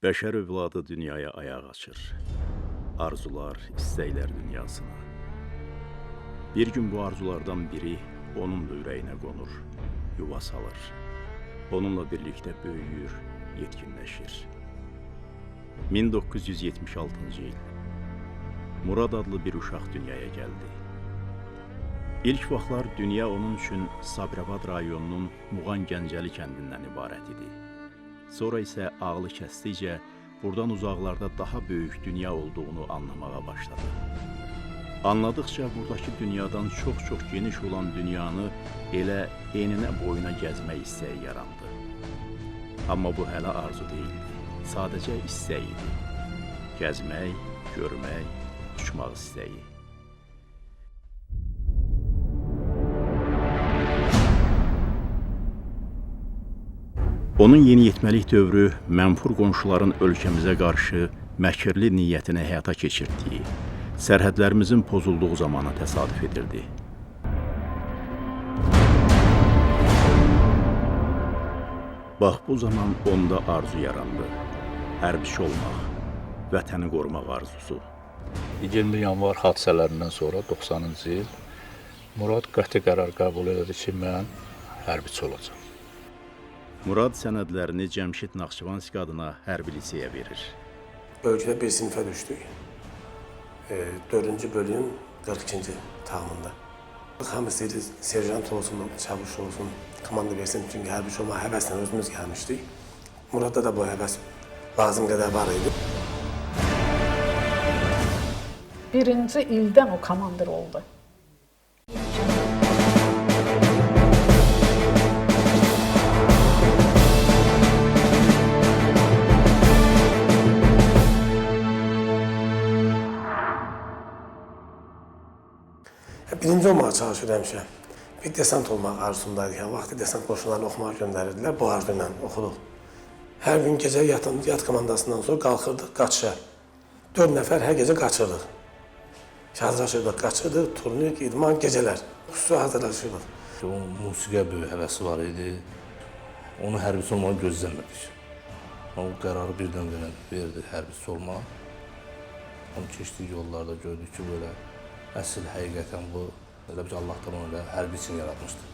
Bəşər övladı dünyaya ayaq açır. Arzular, istəklər dünyasına. Bir gün bu arzulardan biri onun da ürəyinə qonur, yuva salır. Onunla birlikdə böyüyür, yetkinləşir. 1976-cı il. Murad adlı bir uşaq dünyaya gəldi. İlk vaxtlar dünya onun üçün Sabirabad rayonunun Muğan Gəncəli kəndindən ibarət idi. Sonra isə ağlı kəsdikcə buradan uzaqlarda daha böyük dünya olduğunu anlamağa başladı. Anladıkça buradakı dünyadan çox geniş olan dünyanı elə enine boyuna gəzmək istəyi yarandı. Amma bu hələ arzu deyildi, sadəcə istək idi. Gəzmək, görmək, uçmaq istəyi. Onun yeniyetməlik dövrü mənfur qonşuların ölkəmizə qarşı məkirli niyyətini həyata keçirdiyi, sərhədlərimizin pozulduğu zamana təsadüf edirdi. Bax bu zaman onda arzu yarandı. Hərbiçi olmaq, vətəni qorumaq arzusu. 20 yanvar hadisələrindən sonra 90-cı il Murad qəti qərar qəbul elədi ki, mən hərbiçi olacağam. Murad sənədlərini Cəmşid Naxçıvanski adına hərbi liseyə verir. Bölgədə bir sinifə düşdük. 4-cü bölüyün 42-ci tağımında. Hamı istəyirdi, serjant olsun, çavuş olsun, komanda versin. Çünki hərbiçi olmaq həvəslə özümüz gəlmişdik. Muradda da bu həvəs lazım qədər var idi. Birinci ildən o komandir oldu. Birinci olmağa çalışır həmişə. Bir desant olmaq arzusundaydı. Yəni, vaxtı desant qoşunlarını oxumağa göndərirdilər. Bu arzu ilə oxuduq. Hər gün gecə yat komandasından sonra qalxırdıq qaçışa. 4 nəfər hər gecə qaçırdıq. Hazırlaşırdıq, qaçırdıq, turnir, idman, gecələr. Xüsusi hazırlaşırdıq. O musiqiyə böyük həvəsi var idi. Onu hərbiçi olmağı gözləmədik. O qərarı birdən verdi hərbiçi olmağa. Onun keçdiyi yollarda gördük ki, böyle əsl həqiqətən bu, elə bir Allahdan onu da hərbi üçün yaratmışdı.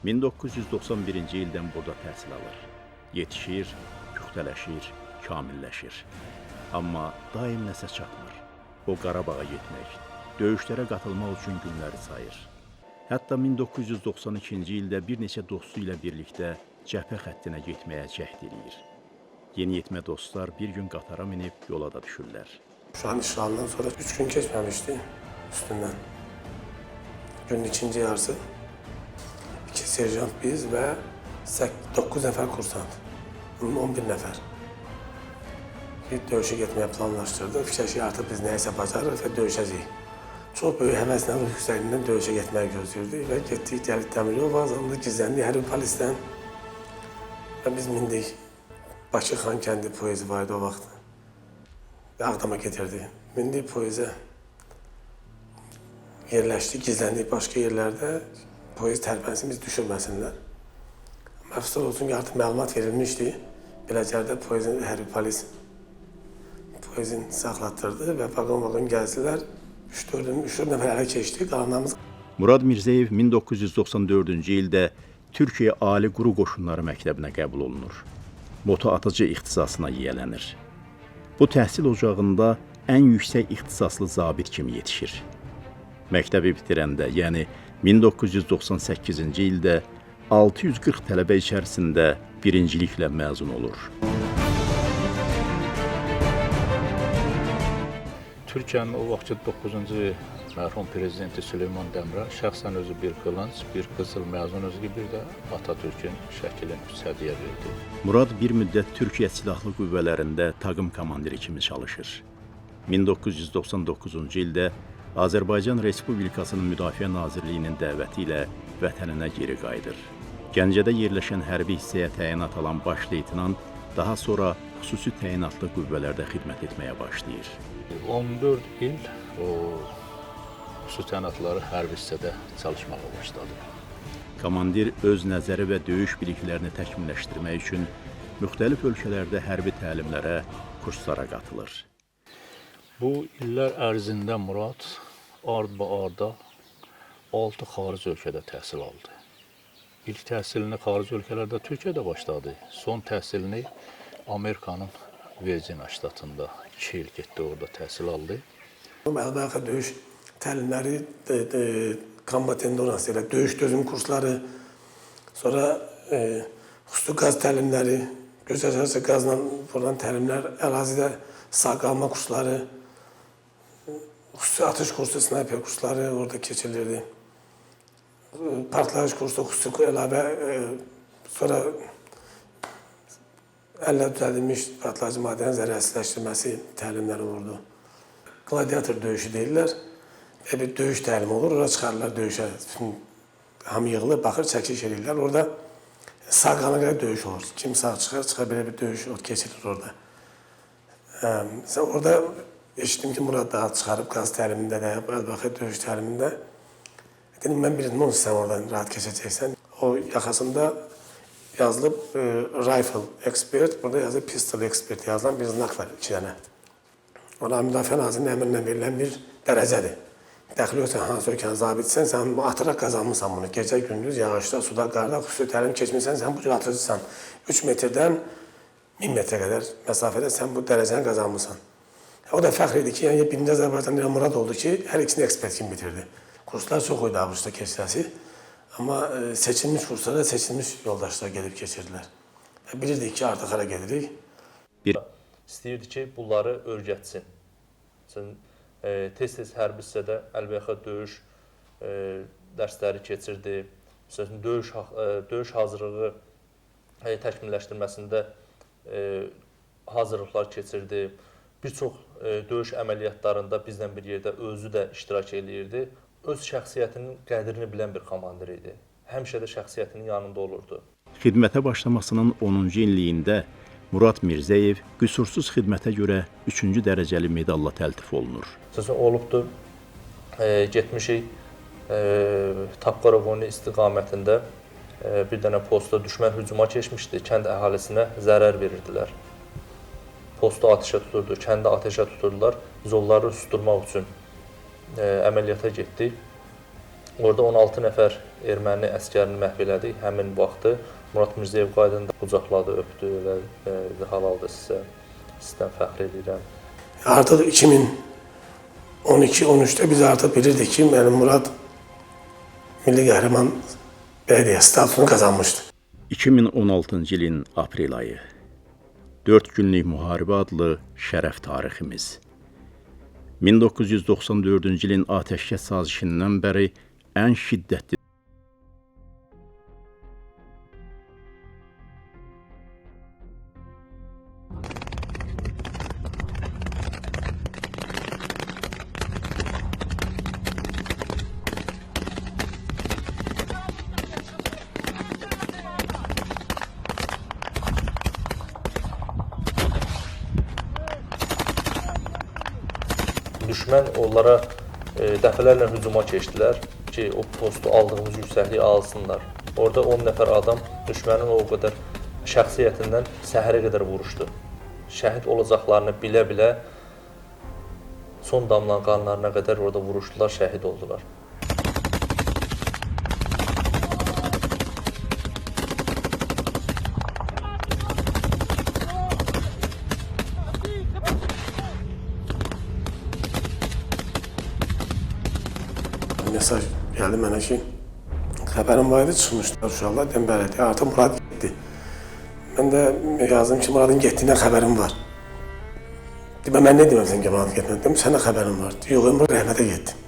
1991-ci ildən burada təhsil alır. Yetişir, küxtələşir, kamilləşir. Amma daim nəsə çatmır. O Qarabağa getmək, döyüşlərə qatılmaq üçün günləri sayır. Hətta 1992-ci ildə bir neçə dostu ilə birlikdə cəbhə xəttinə getməyə cəhd edir. Yeniyetmə dostlar bir gün qatara minib yola da düşürlər. Şu an işğalından sonra 3 gün keçməmişdi üstündən. Günün ikinci yarısı 2 serjant biz və 9 nəfər kursant, 11 nəfər. Bir döyüşə getməyə planlaşdırdıq. Fikirləşik artıq biz nəyəsə bacarırıq və döyüşəcəyik. Çox böyük həvəslə, ruh yüksəkliyindən döyüşə getməyi gözləyirdik və getdik, gəldik dəmiryol vazalında gizləndik hərbi polisdən və biz mindik. Bakı Xan kəndi poezi var idi o vaxt. Ağdama getirdi. Mindik poezə. Yerləşdik, gizləndik başqa yerlərdə. Poez tərpənsin, biz düşürməsinlər. Məfsuslar olsun ki, artıq məlumat verilmişdi. Beləcərdə poezin hərbi polis poezin saxlatdırdı və vaqon gəzdilər. 3-4 nəfər ələ keçdi, qalanlarımız. Murad Mirzəyev 1994-cü ildə Türkiyə Ali Quru Qoşunları Məktəbinə qəbul olunur. Moto atıcı ixtisasına yiyələnir. Bu təhsil ocağında ən yüksək ixtisaslı zabit kimi yetişir. Məktəbi bitirəndə, yəni 1998-ci ildə 640 tələbə içərisində birinciliklə məzun olur. Türkiyənin o vaxtki 9-cu mərhum prezidenti Süleyman Dəmirel şəxsən özü bir qılınc, bir qızıl məzun özü bir də Atatürk'ün şəklini hədiyyə verdi. Murad bir müddət Türkiyə Silahlı Qüvvələrində taqım komandiri kimi çalışır. 1999-cu ildə Azərbaycan Respublikasının Müdafiə Nazirliyinin dəvəti ilə vətəninə geri qayıdır. Gəncədə yerləşən hərbi hissəyə təyinat alan baş leytenant daha sonra xüsusi təyinatlı qüvvələrdə xidmət etməyə başlayır. 14 il o xüsusi təyinatları hərbi hissədə çalışmağa başladı. Komandir öz nəzəri və döyüş biliklərini təkmilləşdirmək üçün müxtəlif ölkələrdə hərbi təlimlərə, kurslara qatılır. Bu illər ərzində Murad ard-ba-arda 6 xarici ölkədə təhsil aldı. İlk təhsilini xarici ölkələrdə Türkiyədə başladı. Son təhsilini Amerikanın Virginia ştatında 2 il getdi, orada təhsil aldı. Əlbəttə döyüş təlimləri, combat endurance ilə döyüş dözüm kursları, sonra xüsusi qaz təlimləri, gözəl qazla vurulan təlimlər, ərazidə sağ qalma kursları, xüsusi atış kursu, sniper kursları orada keçirilirdi. Partlayış kursu, xüsusi əlavə, sonra əllə düzəldilmiş partlayıcı maddənin zərərsizləşdirməsi təlimləri olurdu. Gladiator döyüşü deyirlər. Bir döyüş təlimi olur, oraya çıxarırlar döyüşə. Hamı yığılır, baxır, çəkiş edirlər. Orada sağ qalana qədər döyüş olur. Kim sağ çıxar, belə bir döyüş keçirir orada. Orada eşitdim ki, Murad daha çıxarıb qaz təlimində də, əlbəttə döyüş təlimində. Dedim, mən bir non sən oradan rahat keçəcəksən. O yaxasında yazılıb rifle expert, burada yazılıb pistol expert yazılan bir znak var, 2 dənə. Ona Müdafiə Nazirinin əmrindən verilən bir dərəcədir. Dəxli yoxsa hansı ölkənin zabitsən, sən atılaraq qazanmışsan bunu. Gecə, gündüz, yağışda, suda, qarda, xüsusi təlim keçmirsən, sən bu cür atıcısan. 3 metrdən 1000 metrə qədər məsafədə sən bu dərəcəni qazanmışsan. O da fəxr idi ki, yəni birinci Azərbaycanlı Murad oldu ki, hər ikisini ekspert kimi bitirdi. Kurslar çox idi Abuşda keçirəsi. Amma seçilmiş kurslara seçilmiş yoldaşlar gedib keçirdilər. Bilirdik ki, artıq hara gedirik. İstəyirdi ki, bunları öyrətsin. Tez-tez hərbi hissədə əlbəttə döyüş dərsləri keçirdi. Məsələn, döyüş hazırlığı təkmilləşdirməsində hazırlıqlar keçirdi. Bir çox döyüş əməliyyatlarında bizlə bir yerdə özü də iştirak edirdi. Öz şəxsiyyətinin qədrini bilən bir komandir idi. Həmişə də şəxsiyyətinin yanında olurdu. Xidmətə başlamasının 10-cu illiyində Murad Mirzəyev qüsursuz xidmətə görə 3-cü dərəcəli medalla təltif olunur. Sözün olubdur, getmişik Tapqarovoni istiqamətində bir dənə posta düşmən hücuma keçmişdi, kənd əhalisinə zərər verirdilər. Postu ateşə tuturdu, kəndi ateşə tuturdular, yolları susturmaq üçün əməliyyata getdik. Orada 16 nəfər erməni əskərini məhv elədik həmin vaxtı. Murad Mirzəyev qaydında qucaqladı, öpdü, halaldır sizə, sizdən fəxr edirəm. Artıq 2012-13-də biz artıq bilirdik ki, Murad milli qəhrəman bələdiyyə statusunu qazanmışdı. 2016-cı ilin aprel ayı. 4 günlük müharibə adlı şərəf tariximiz. 1994-cü ilin atəşkəs sazişindən bəri ən şiddətli düşmən onlara dəfələrlə hücuma keçdilər ki, o postu aldığımız yüksəkliyi alsınlar. Orada 10 nəfər adam düşmənin o qədər şəxsiyyətindən səhərə qədər vuruşdu. Şəhid olacaqlarını bilə-bilə son damlan qanlarına qədər orada vuruşdular, şəhid oldular. Mesaj gəldi mənə ki, xəbərim var idi, çıxmışlar uşaqlar, deyəm, bəli, artıq Murad getdi. Mən də yazdım ki, Muradın getdiyinə xəbərim var. Deyəm, mən nə deməm sən ki, Muradın getməni? Deyəm, sənə xəbərim var. Yox, Murad rəhmətə getdi.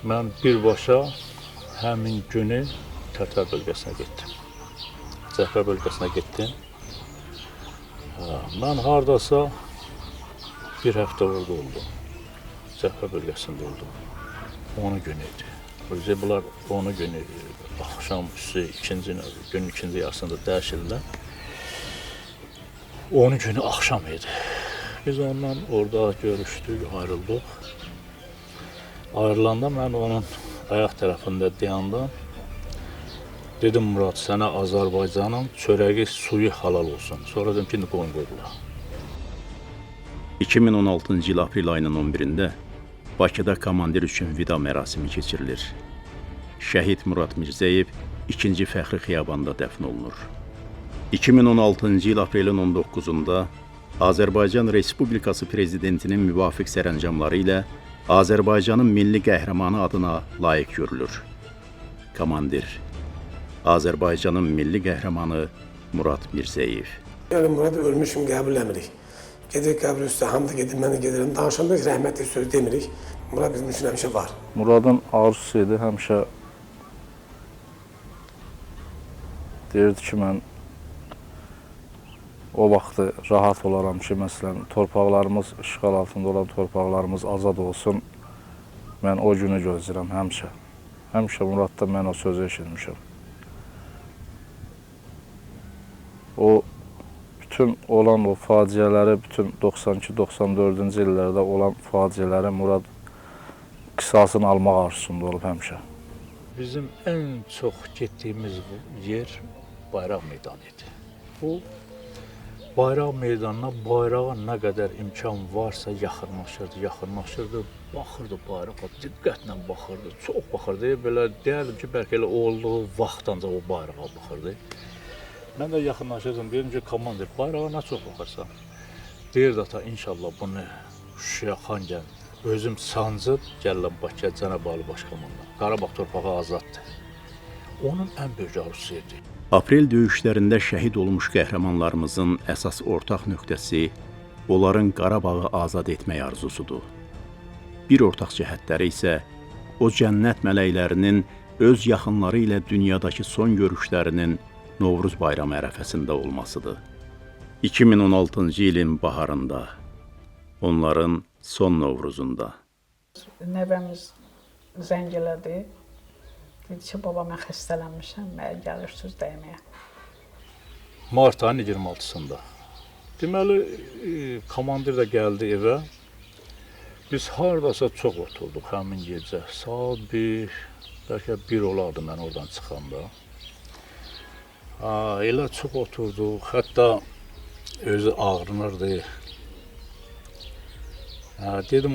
Mən birbaşa həmin günü Tərtər bölgəsinə getdim. Cəbhə bölgəsinə getdim. Mən hardasa bir həftə orada oldum. Cəbhə bölgəsində oldum. 10 gün idi. Özü bunlar 10 günü axşam üstü günün ikinci yarısında dəyişirlər. 10 günü axşam idi. Biz ondan orada görüşdük, ayrıldıq. Ayrılanda mən onun ayaq tərəfində dayandım. Dedim, Murad, sənə Azərbaycanın çörəyi, suyu halal olsun. Sonra dedim ki, qoyun qoydular. 2016-cı il aprel ayının 11-də Bakıda komandir üçün vida mərasimi keçirilir. Şəhid Murad Mirzəyev 2-ci Fəxri Xiyabanda dəfn olunur. 2016-cı il aprelin 19-da Azərbaycan Respublikası Prezidentinin müvafiq sərəncamları ilə Azərbaycanın milli qəhrəmanı adına layiq görülür. Komandir Azərbaycanın milli qəhrəmanı Murad Mirzəyev. Yəni Murad ölmüşüm qəbul eləmirik. Gedirik qəbul üstə, hamı da gedir, mən də gedirəm. Danışanda rəhmətli söz demirik. Murad bizim üçün həmişə var. Muradın arzusu idi, həmişə deyirdi ki, mən o vaxtı rahat olaram ki, məsələn, torpaqlarımız, işğal altında olan torpaqlarımız azad olsun. Mən o günü gözləyirəm həmişə. Həmişə Muraddan mən o sözü eşitmişəm. O bütün olan o faciələri, bütün 92-94-cü illərdə olan faciələri Murad qisasını almaq arzusunda olub həmişə. Bizim ən çox getdiyimiz yer bayraq meydanı idi. Bu bayraq meydanına bayrağa nə qədər imkan varsa yaxınlaşırdı, baxırdı bayrağa, diqqətlə baxırdı, çox baxırdı. Belə deyərdim ki, bəlkə elə olduğu vaxt ancaq o bayrağa baxırdı. Mən də yaxınlaşırdım, deyirdim ki, komandir, bayrağa nə çox baxırsan? Deyirdi ata, inşallah bunu Şuşaya, Xankənd, özüm sancıb gəlirəm Bakıya, Cənab Ali Başkomandan. Qarabağ torpağı azaddır. Onun ən böyük arzusu idi. Aprel döyüşlərində şəhid olmuş qəhrəmanlarımızın əsas ortaq nöqtəsi onların Qarabağı azad etmək arzusudur. Bir ortaq cəhətləri isə o cənnət mələklərinin öz yaxınları ilə dünyadakı son görüşlərinin Novruz bayramı ərəfəsində olmasıdır. 2016-cı ilin baharında, onların son Novruzunda. Nəvəmiz zəng elədi. Dedi ki, baba, mən xəstələnmişəm, mənə gəlirsiniz dəyməyə. Mart ayının 26-sında. Deməli, komandir də gəldi evə. Biz hardasa çox oturduq həmin gecə. Saat 1, bəlkə 1 olardı mən oradan çıxanda. Elə çox oturduq, hətta özü ağrınırdı. Dedim,